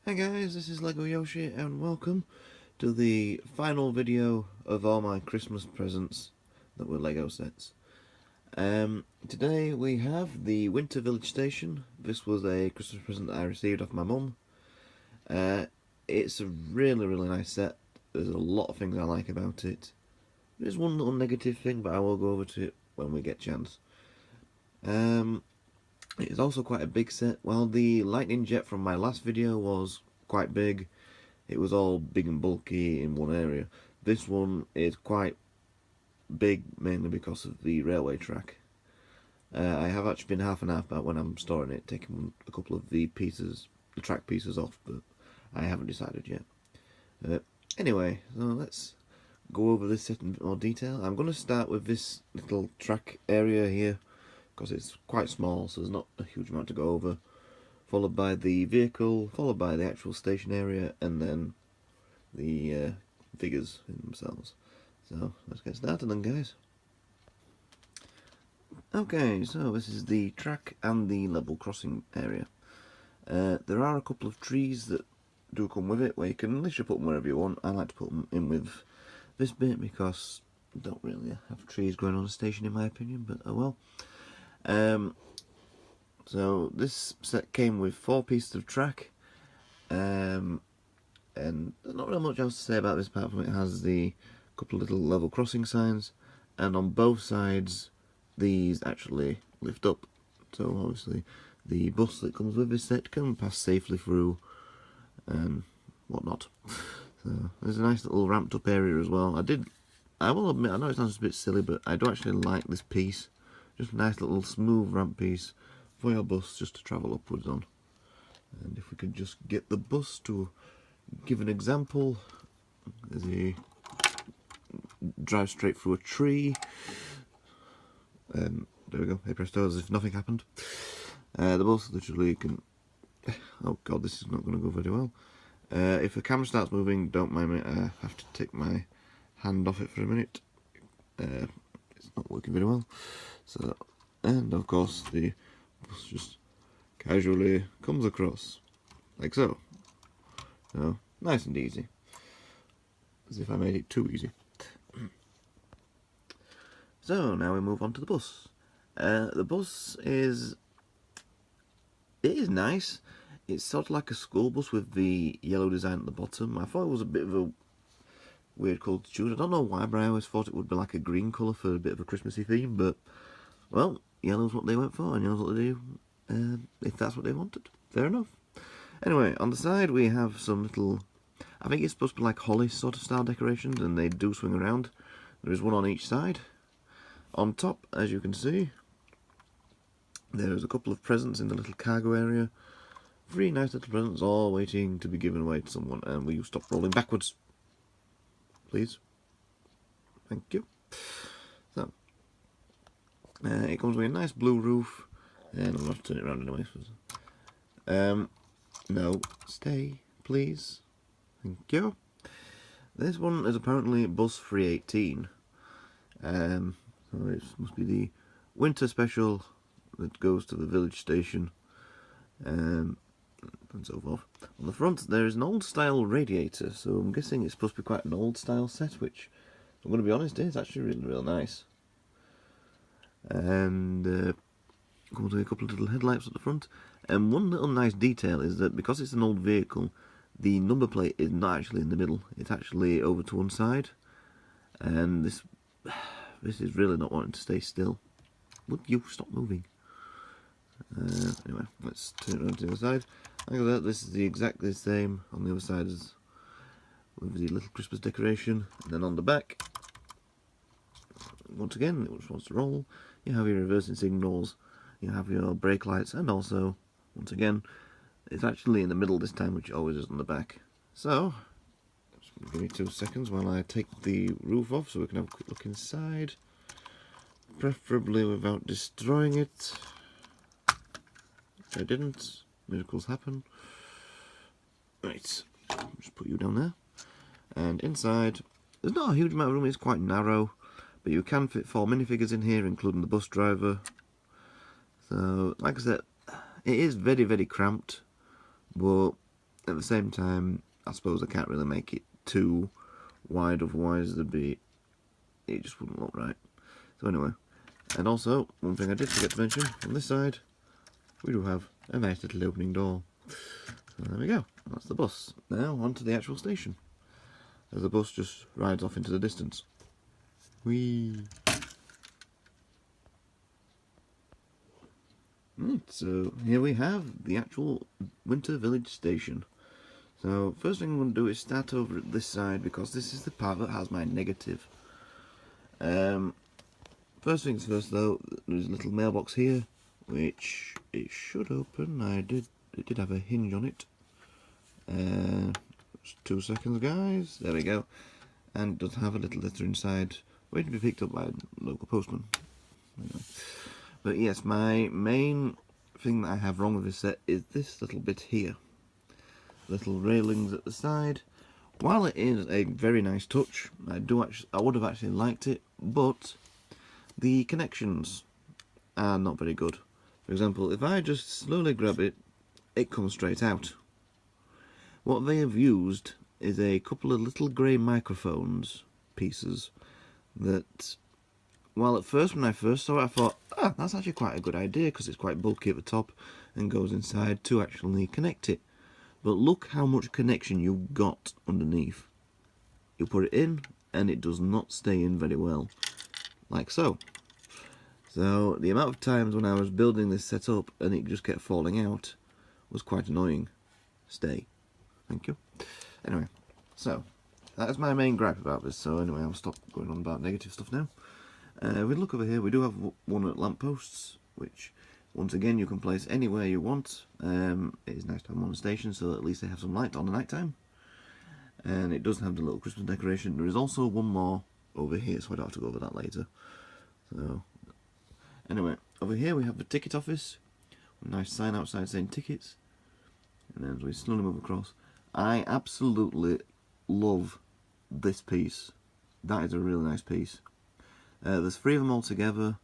Hi guys, this is Legoyoshi and welcome to the final video of all my Christmas presents that were Lego sets. Today we have the Winter Village Station. This was a Christmas present that I received off my mum. It's a really nice set. There's a lot of things I like about it. There's one little negative thing, but I will go over to it when we get a chance. It's also quite a big set. While the lightning jet from my last video was quite big, it was all big and bulky in one area. This one is quite big, mainly because of the railway track. I have actually been half and half about when I'm storing it, taking a couple of the track pieces off, but I haven't decided yet. Anyway, so let's go over this set in a bit more detail. I'm going to start with this little track area here, because it's quite small, so there's not a huge amount to go over. Followed by the vehicle, followed by the actual station area, and then the figures in themselves. So let's get started then, guys. Okay, so this is the track and the level crossing area. There are a couple of trees that do come with it, where you can literally put them wherever you want. I like to put them in with this bit because I don't really have trees growing on a station in my opinion, but oh well. So this set came with 4 pieces of track, and there's not really much else to say about this apart from it has the couple of little level crossing signs, and on both sides these actually lift up, so obviously the bus that comes with this set can pass safely through and whatnot. So there's a nice little ramped up area as well. I will admit, I know it sounds a bit silly, but I do actually like this piece. Just a nice little smooth ramp piece for your bus just to travel upwards on. And if we could just get the bus to give an example, as he drives straight through a tree. There we go, hey presto, as if nothing happened. The bus literally can... Oh god, this is not going to go very well. If the camera starts moving, don't mind me, I have to take my hand off it for a minute. It's not working very well. So, and of course the bus just casually comes across, like so. So, nice and easy. As if I made it too easy. So, now we move on to the bus. The bus is... It is nice. It's sort of like a school bus with the yellow design at the bottom. I thought it was a bit of a weird colour to choose. I don't know why, but I always thought it would be like a green colour for a bit of a Christmassy theme, but, well, yellow's what they went for, and yellow's what they do, if that's what they wanted. Fair enough. Anyway, on the side we have some little, I think it's supposed to be like holly sort of style decorations, and they do swing around. There is one on each side. On top, as you can see, there's a couple of presents in the little cargo area. 3 nice little presents all waiting to be given away to someone. And will you stop rolling backwards, please? Thank you. So, it comes with a nice blue roof, and I'm going to have to turn it around anyway. No, stay, please. Thank you. This one is apparently bus 318. So it must be the winter special that goes to the village station, and so forth. On the front there is an old style radiator, so I'm guessing it's supposed to be quite an old style set, which I'm going to be honest is actually really nice. And comes with a couple of little headlights at the front. And one little nice detail is that because it's an old vehicle, the number plate is not actually in the middle, it's actually over to one side, and this is really not wanting to stay still. Would you stop moving? Anyway, let's turn it around to the other side. Like that, this is exactly the same on the other side as with the little Christmas decoration. And then on the back, once again, it just wants to roll. You have your reversing signals, you have your brake lights, and also, once again, it's actually in the middle this time, which it always is on the back. So, just give me 2 seconds while I take the roof off so we can have a quick look inside. Preferably without destroying it. I didn't. Miracles happen. Right, just put you down there. And inside, there's not a huge amount of room, it's quite narrow, but you can fit 4 minifigures in here, including the bus driver. So, like I said, it is very cramped, but at the same time, I suppose I can't really make it too wide, otherwise it just wouldn't look right. So anyway, and also, one thing I did forget to mention, on this side, we do have a nice little opening door. So there we go, that's the bus. Now, onto the actual station, as the bus just rides off into the distance. Whee! Right, so here we have the actual Winter Village station. So first thing I'm going to do is start over at this side, because this is the part that has my negative. First things first though, there's a little mailbox here, which it should open. It did have a hinge on it. Just 2 seconds guys, there we go. And it does have a little letter inside, waiting to be picked up by a local postman. But yes, my main thing that I have wrong with this set is this little bit here. Little railings at the side. While it is a very nice touch, I would have actually liked it, but the connections are not very good. For example, if I just slowly grab it, it comes straight out. What they have used is a couple of little grey microphones pieces that, while at first when I first saw it I thought, that's actually quite a good idea because it's quite bulky at the top and goes inside to actually connect it. But look how much connection you've got underneath. You put it in and it does not stay in very well, like so. So the amount of times when I was building this setup and it just kept falling out was quite annoying. Stay. Thank you. Anyway, so that is my main gripe about this. So anyway, I'll stop going on about negative stuff now. We look over here, we do have one at lampposts, which once again you can place anywhere you want. It is nice to have them on the station so at least they have some light on the night time. And it does have the little Christmas decoration. There is also one more over here, so I don't have to go over that later. So anyway, over here we have the ticket office, with a nice sign outside saying tickets. And then as we slowly move across, I absolutely love this piece. That is a really nice piece. There's 3 of them all together,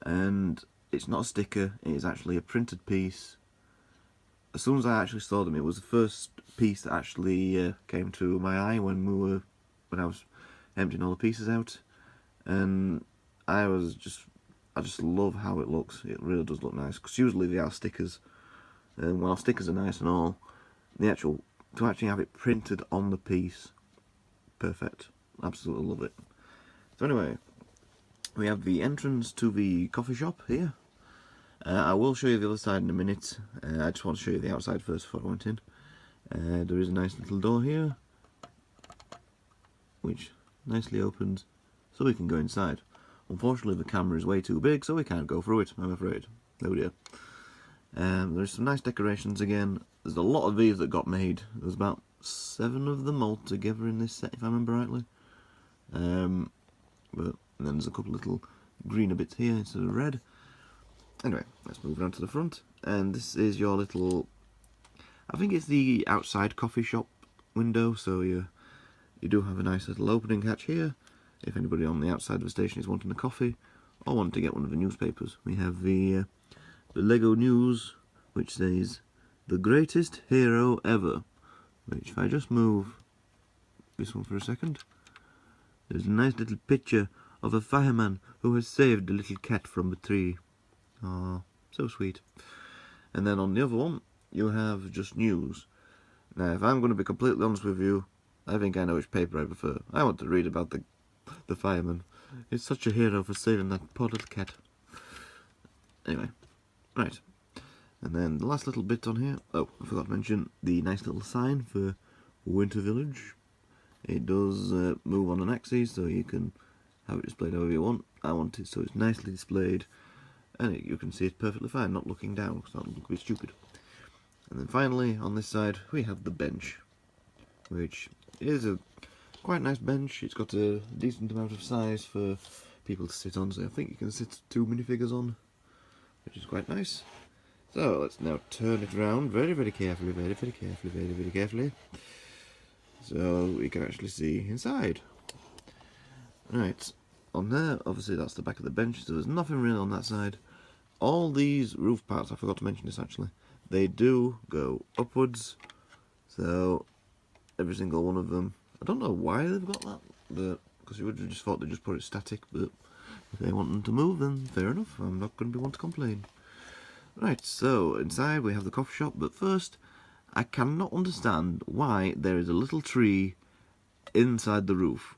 and it's not a sticker, it is actually a printed piece. As soon as I actually saw them, it was the first piece that actually came to my eye when I was emptying all the pieces out, and I just love how it looks. It really does look nice, because usually they are stickers, and while stickers are nice and all, to actually have it printed on the piece, perfect. Absolutely love it. So anyway, we have the entrance to the coffee shop here. I will show you the other side in a minute. I just want to show you the outside first before I went in. There is a nice little door here, which nicely opens so we can go inside. Unfortunately the camera is way too big, so we can't go through it, I'm afraid. Oh dear. There's some nice decorations again. There's a lot of these that got made. There's about 7 of them all together in this set, if I remember rightly. But and then there's a couple little greener bits here instead of red. Anyway, let's move around to the front. And this is your little, I think it's the outside coffee shop window, so you do have a nice little opening hatch here. If anybody on the outside of the station is wanting a coffee, or wanting to get one of the newspapers. We have the Lego News, which says, "The greatest hero ever." Which, if I just move this one for a second, there's a nice little picture of a fireman who has saved a little cat from a tree. Oh, so sweet. And then on the other one, you have just news. Now, if I'm going to be completely honest with you, I think I know which paper I prefer. I want to read about the fireman. He's such a hero for saving that poor little cat. Anyway, right. And then the last little bit on here. Oh, I forgot to mention the nice little sign for Winter Village. It does move on an axis, so you can have it displayed however you want. I want it so it's nicely displayed, and you can see it perfectly fine, not looking down, because that would look a bit stupid. And then finally, on this side, we have the bench, which is a quite nice bench. It's got a decent amount of size for people to sit on, so I think you can sit 2 minifigures on, which is quite nice. So let's now turn it around very, very carefully, very, very carefully, very, very carefully, so we can actually see inside. Right, on there, obviously that's the back of the bench, so there's nothing really on that side. All these roof parts, I forgot to mention this actually, they do go upwards, So every single one of them. I don't know why they've got that, but because you would have just thought they'd just put it static. But if they want them to move, then fair enough. I'm not going to be one to complain. Right, so inside we have the coffee shop, but first, I cannot understand why there is a little tree inside the roof.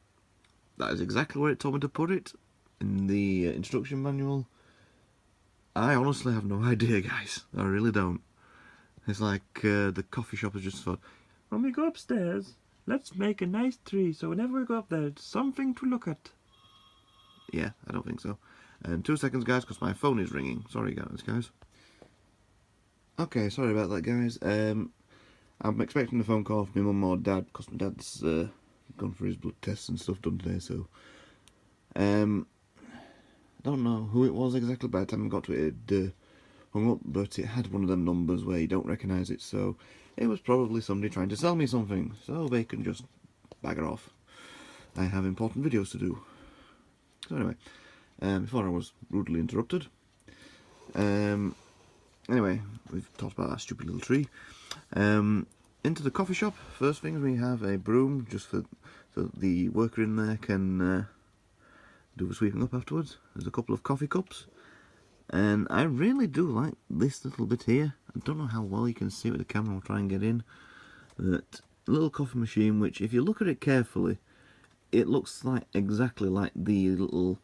That is exactly where it told me to put it in the instruction manual. I honestly have no idea, guys. I really don't. It's like the coffee shop has just thought, when we go upstairs, let's make a nice tree so whenever we go up there, it's something to look at. Yeah, I don't think so. And 2 seconds, guys, because my phone is ringing. Sorry, guys. Okay, sorry about that, guys. I'm expecting a phone call from my mum or dad because my dad's gone for his blood tests and stuff done today. So, I don't know who it was exactly. By the time I got to it, it hung up, but it had one of them numbers where you don't recognise it. So, it was probably somebody trying to sell me something. So they can just bagger off. I have important videos to do. So anyway, before I was rudely interrupted. Anyway, we've talked about that stupid little tree. Into the coffee shop. First things, we have a broom just so the worker in there can do the sweeping up afterwards. There's a couple of coffee cups, and I really do like this little bit here. I don't know how well you can see it with the camera. I'll try and get in. But a little coffee machine, which if you look at it carefully, it looks like exactly like the little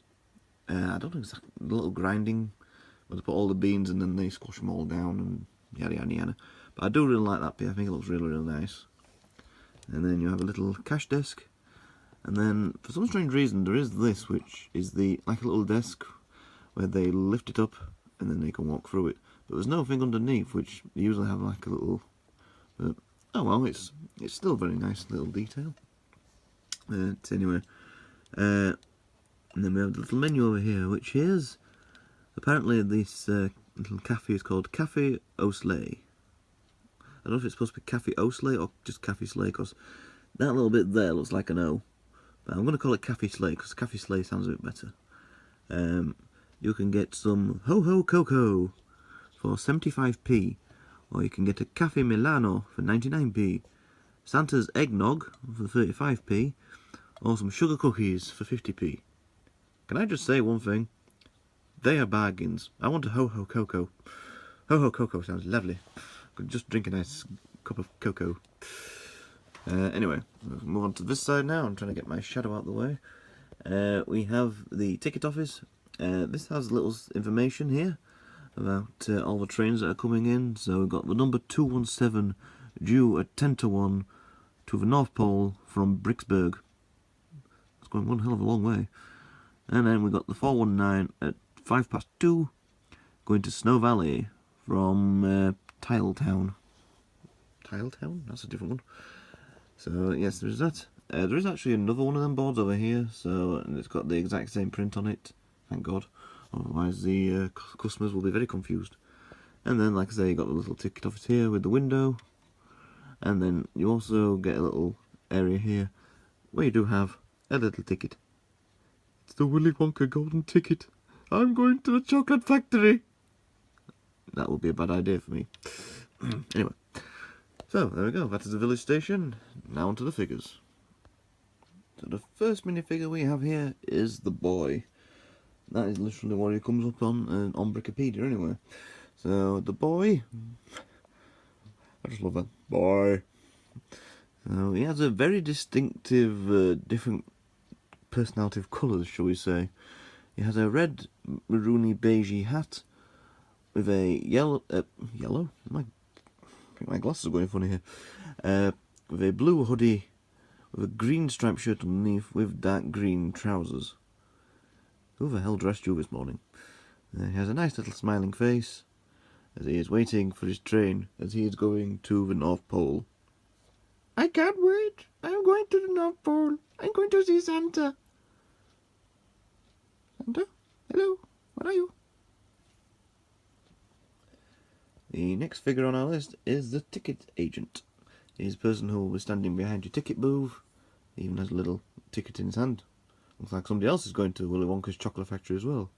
I don't know exactly, the little grinding where they put all the beans and then they squash them all down and yada yada yada. But I do really like that bit. I think it looks really nice. And then you have a little cash desk, and then for some strange reason there is this, which is like a little desk where they lift it up and then they can walk through it. But there's no thing underneath, which you usually have like a little. But oh well, it's still a very nice little detail. Anyway, and then we have the little menu over here, which is apparently this little cafe is called Cafe Au Soleil. I don't know if it's supposed to be Cafe Au Soleil or just Cafe Soleil, because that little bit there looks like an O. But I'm going to call it Cafe Soleil because Cafe Soleil sounds a bit better. You can get some Ho Ho Cocoa for 75p, or you can get a Cafe Milano for 99p, Santa's Eggnog for 35p, or some sugar cookies for 50p. Can I just say one thing? They are bargains. I want a Ho Ho Cocoa. Ho Ho Cocoa sounds lovely. Could just drink a nice cup of cocoa. Anyway, we'll move on to this side now. I'm trying to get my shadow out of the way. We have the ticket office. This has little information here about all the trains that are coming in. So we've got the number 217 due at 10 to 1 to the North Pole from Bricksburg. It's going one hell of a long way. And then we've got the 419 at 2:05 going to Snow Valley from Tiletown. Tiletown? That's a different one. So yes, there's that. There is actually another one of them boards over here, so and it's got the exact same print on it. Thank God. Otherwise the customers will be very confused. And then, like I say, you got the little ticket office here with the window. And then you also get a little area here where you do have a little ticket. It's the Willy Wonka golden ticket. I'm going to the chocolate factory. That would be a bad idea for me. Anyway. So, there we go. That is the village station. Now onto the figures. So the first minifigure we have here is the boy. That is literally what he comes up on Wikipedia anyway. So, the boy... I just love that. Boy. So, he has a very distinctive, different personality of colours, shall we say. He has a red, maroony, beigey hat with a yellow... yellow? I think my glasses are going funny here. With a blue hoodie, with a green striped shirt underneath, with dark green trousers. Who the hell dressed you this morning? He has a nice little smiling face, as he is waiting for his train, as he is going to the North Pole. I can't wait! I'm going to the North Pole! I'm going to see Santa! Santa? Hello? What are you? The next figure on our list is the ticket agent. He's the person who will be standing behind your ticket booth. He even has a little ticket in his hand. Looks like somebody else is going to Willy Wonka's chocolate factory as well.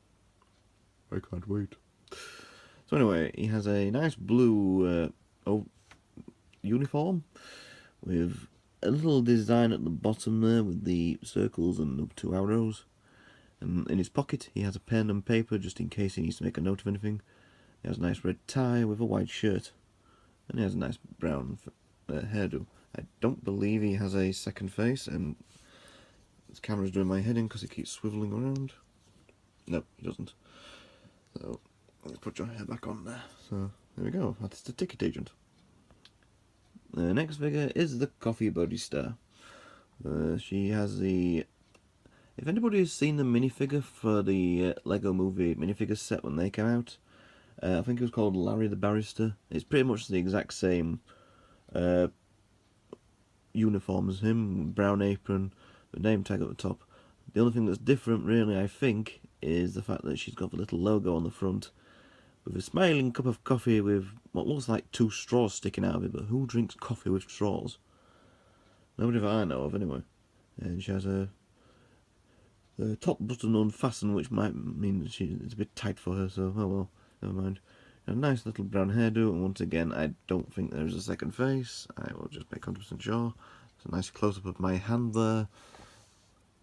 I can't wait. So anyway, he has a nice blue uniform with a little design at the bottom there with the circles and the 2 arrows. And in his pocket he has a pen and paper just in case he needs to make a note of anything. He has a nice red tie with a white shirt, and he has a nice brown hairdo. I don't believe he has a second face, and this camera's doing my head in because it keeps swivelling around. No, he doesn't. So let's put your hair back on there. So there we go, that's the ticket agent. The next figure is the Coffee Buddy Star. She has the... If anybody has seen the minifigure for the Lego movie minifigure set when they came out, I think it was called Larry the Barrister. It's pretty much the exact same uniform as him, brown apron, the name tag at the top. The only thing that's different, really, I think, is the fact that she's got the little logo on the front with a smiling cup of coffee with what looks like 2 straws sticking out of it, but who drinks coffee with straws? Nobody that I know of, anyway. And she has the top button unfastened, which might mean that it's a bit tight for her, so oh well, never mind. A nice little brown hairdo, and once again, I don't think there's a second face. I will just make 100% sure. It's a nice close-up of my hand there.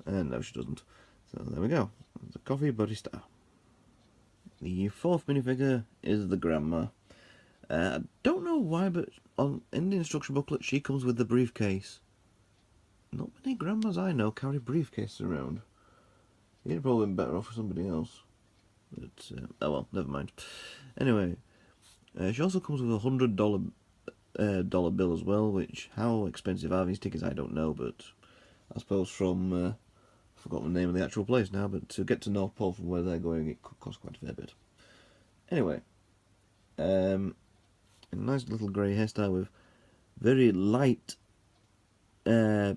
And no, she doesn't. So there we go. The Coffee Buddy Star. The 4th minifigure is the Grandma. I don't know why, but in the instruction booklet, she comes with the briefcase. Not many grandmas I know carry briefcases around. You'd probably been better off for somebody else. But, oh well, never mind. Anyway, she also comes with a $100 dollar bill as well, which, how expensive are these tickets, I don't know, but I suppose from, I forgot the name of the actual place now, but to get to North Pole from where they're going, it could cost quite a fair bit. Anyway, a nice little grey hairstyle with very light, I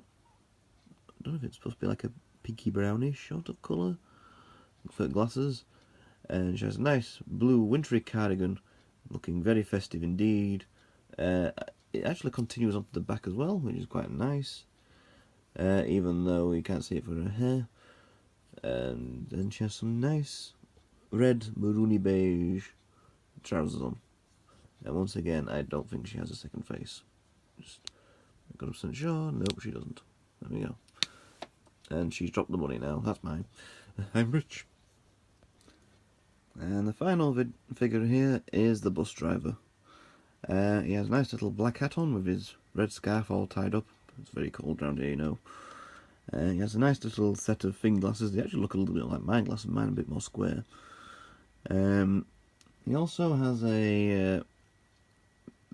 don't know if it's supposed to be like a pinky brownish sort of colour for glasses, and she has a nice blue wintry cardigan looking very festive indeed. It actually continues onto the back as well, which is quite nice, even though you can't see it for her hair. And then she has some nice red maroony beige trousers on, and once again I don't think she has a second face. Just 100% sure. Nope, she doesn't. There we go. And she's dropped the money now. That's mine. I'm rich. And the final figure here is the bus driver. He has a nice little black hat on with his red scarf all tied up. It's very cold around here, you know. He has a nice little set of finger glasses. They actually look a little bit like my glasses, mine a bit more square. He also has a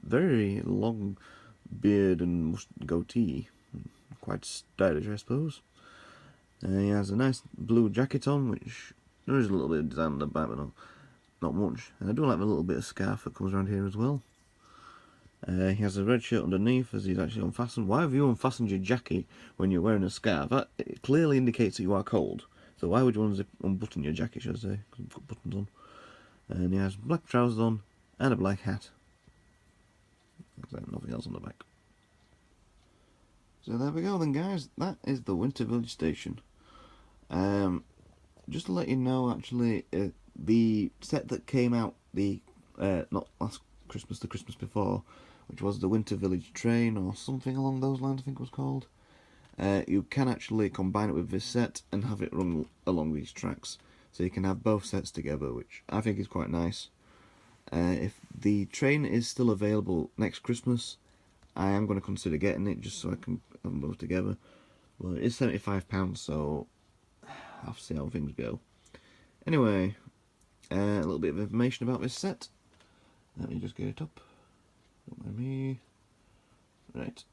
very long beard and goatee. Quite stylish, I suppose. He has a nice blue jacket on, which there is a little bit of design on the back, but not much. And I do like the little bit of scarf that comes around here as well. He has a red shirt underneath as he's actually unfastened. Why have you unfastened your jacket when you're wearing a scarf? That it clearly indicates that you are cold. So why would you want to unbutton your jacket, should I say? Because you've got buttons on. And he has black trousers on and a black hat. Nothing else on the back. So there we go then, guys. That is the Winter Village Station. Just to let you know, actually, the set that came out not last Christmas, the Christmas before, which was the Winter Village Train or something along those lines, I think it was called. You can actually combine it with this set and have it run along these tracks, so you can have both sets together, which I think is quite nice. If the train is still available next Christmas, I am going to consider getting it just so I can have them both together. Well, it is £75, so I'll have to see how things go. Anyway, a little bit of information about this set. Let me just get it up. Don't mind me. Right.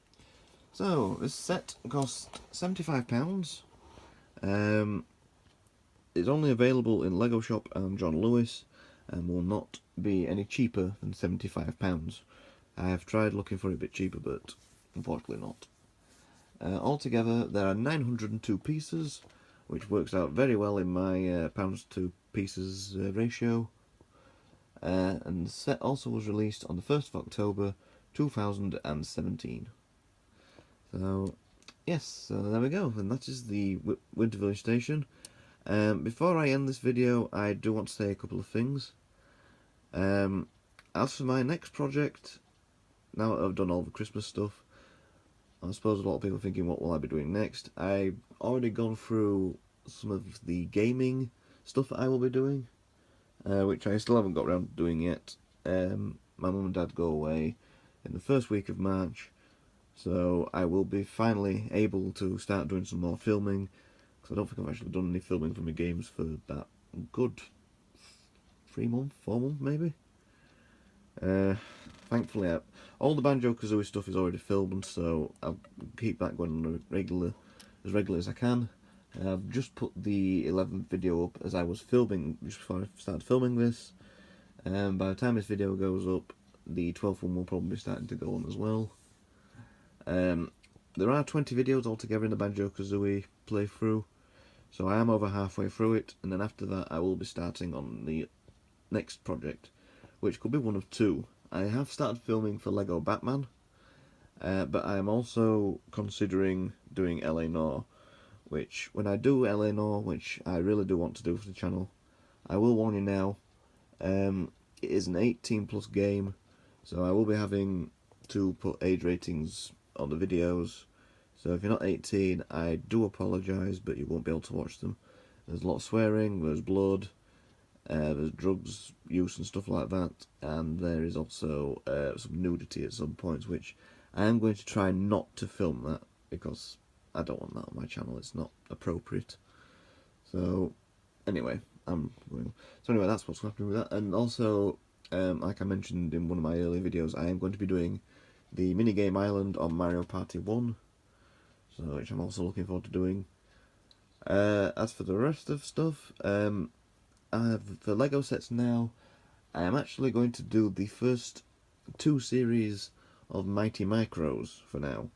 So, this set costs £75. It's only available in Lego Shop and John Lewis, and will not be any cheaper than £75. I have tried looking for it a bit cheaper, but unfortunately not. Altogether, there are 902 pieces, which works out very well in my pounds to pieces ratio. And the set also was released on the 1st of October 2017. So, yes, so there we go, and that is the Winter Village Station. Before I end this video, I do want to say a couple of things. As for my next project, now that I've done all the Christmas stuff, I suppose a lot of people are thinking, what will I be doing next? I've already gone through some of the gaming stuff that I will be doing, which I still haven't got around to doing yet. My mum and dad go away in the first week of March, so I will be finally able to start doing some more filming, because I don't think I've actually done any filming for my games for that good 3 months, 4 months maybe. Thankfully, all the Banjo-Kazooie stuff is already filmed, so I'll keep that going on as regular as I can. I've just put the 11th video up as I was filming, just before I started filming this. By the time this video goes up, the 12th one will probably be starting to go on as well. There are 20 videos altogether in the Banjo-Kazooie playthrough, so I am over halfway through it, and then after that I will be starting on the next project, which could be one of two. I have started filming for Lego Batman, but I am also considering doing LA Noire, which, when I do LA Noire, which I really do want to do for the channel, I will warn you now, it is an 18 plus game, so I will be having to put age ratings on the videos, so if you're not 18, I do apologise, but you won't be able to watch them. There's a lot of swearing, there's blood, there's drugs use and stuff like that, and there is also some nudity at some points, which I am going to try not to film that, because I don't want that on my channel, it's not appropriate. So, anyway, that's what's happening with that. And also, like I mentioned in one of my earlier videos, I am going to be doing the minigame island on Mario Party 1, so which I'm also looking forward to doing. As for the rest of stuff, for Lego sets now, I am actually going to do the first 2 series of Mighty Micros for now.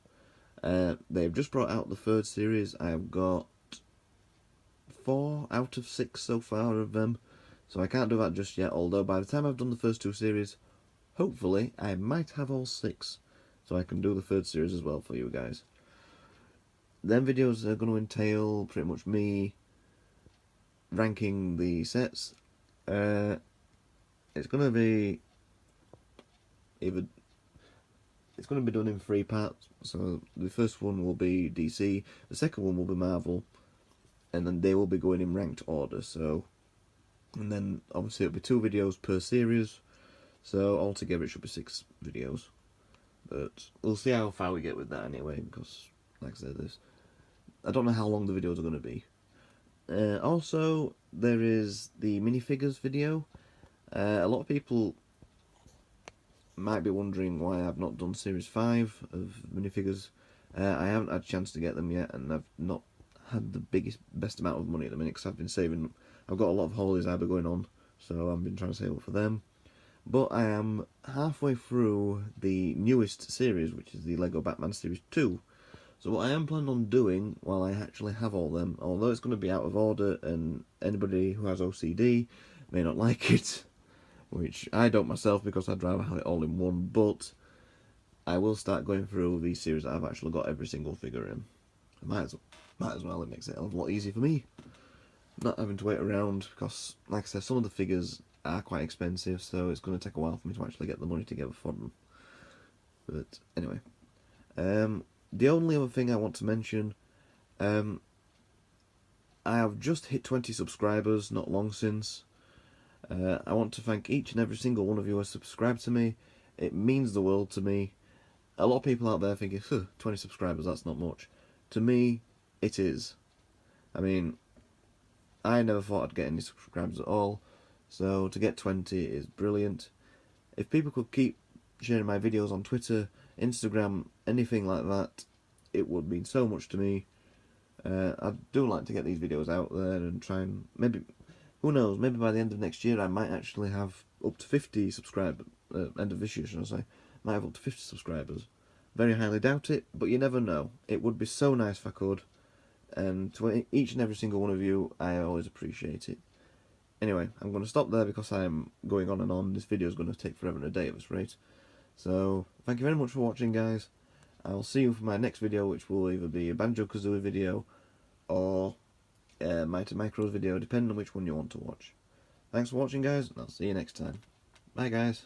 They've just brought out the 3rd series. I've got 4 out of 6 so far of them, so I can't do that just yet, although by the time I've done the first 2 series, hopefully I might have all 6, so I can do the 3rd series as well for you guys. Them videos are going to entail pretty much me ranking the sets. It's going to be done in 3 parts. So the first one will be DC, the second one will be Marvel, and then they will be going in ranked order. So, and then obviously it'll be 2 videos per series. So altogether it should be 6 videos. But we'll see how far we get with that anyway, because like I said, I don't know how long the videos are going to be. Also, there is the minifigures video. A lot of people might be wondering why I've not done Series 5 of minifigures. I haven't had a chance to get them yet, and I've not had the best amount of money at the minute, because I've been saving. I've got a lot of holidays I've been going on, so I've been trying to save up for them. But I am halfway through the newest series, which is the Lego Batman Series 2. So what I am planning on doing, while I actually have all them, although it's going to be out of order, and anybody who has OCD may not like it, which I don't myself, because I'd rather have it all in one, but I will start going through these series that I've actually got every single figure in. I might as well, it makes it a lot easier for me, not having to wait around, because, like I said, some of the figures are quite expensive, so it's going to take a while for me to actually get the money together for them. But anyway, the only other thing I want to mention, I have just hit 20 subscribers not long since. I want to thank each and every single one of you who has subscribed to me. It means the world to me. A lot of people out there thinking, 20 subscribers, that's not much. To me, it is. I mean, I never thought I'd get any subscribers at all, so to get 20 is brilliant. If people could keep sharing my videos on Twitter, Instagram, anything like that, it would mean so much to me. I do like to get these videos out there and try and maybe, who knows, maybe by the end of next year I might actually have up to 50 subscribers, end of this year should I say, might have up to 50 subscribers. Very highly doubt it, but you never know. It would be so nice if I could, and to each and every single one of you, I always appreciate it. Anyway, I'm going to stop there because I am going on and on. This video is going to take forever and a day at this rate. So, thank you very much for watching, guys. I'll see you for my next video, which will either be a Banjo-Kazooie video or a Mighty Micros video, depending on which one you want to watch. Thanks for watching, guys, and I'll see you next time. Bye, guys.